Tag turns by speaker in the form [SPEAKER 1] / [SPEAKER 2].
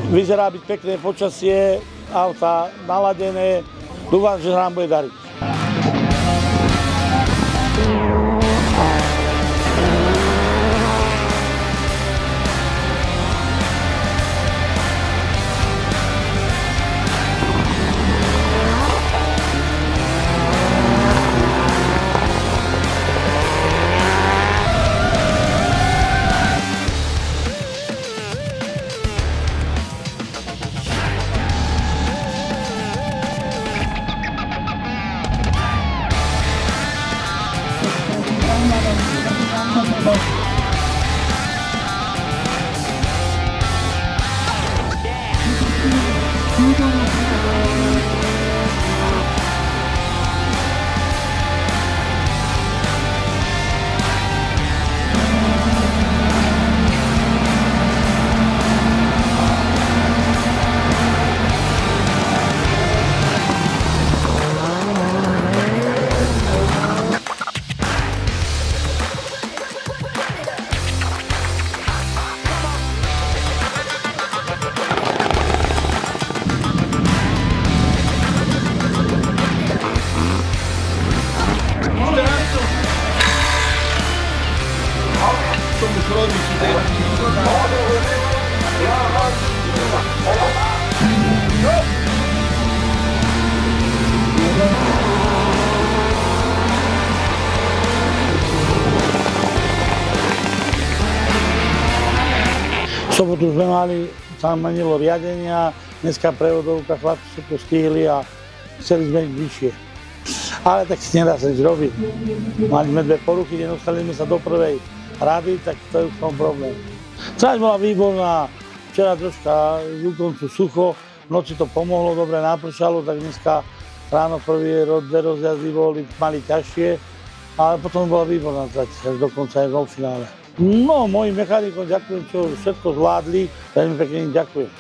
[SPEAKER 1] Vyzerá byť pekné počasie, auta naladené. Dúfam, že sa nám bude dariť. V sobotu sme mali, sa menilo riadenia, dneska prevodovka, chlapci sa to stihli a chceli sme ísť vyššie. Ale tak si nedá sa nič robiť. Mali sme dve poruchy, nedostali sme sa do prvej rady, tak to je už tom problém. Tráť bola výborná, včera troška v koncu sucho, v noci to pomohlo, dobre napršalo, tak dneska ráno dve rozjazdy mali ťažšie, ale potom bola výborná trať, až dokonca aj vo finále. No, mojim mechanikom ďakujem, čo všetko zvládli, veľmi pekne im ďakujem.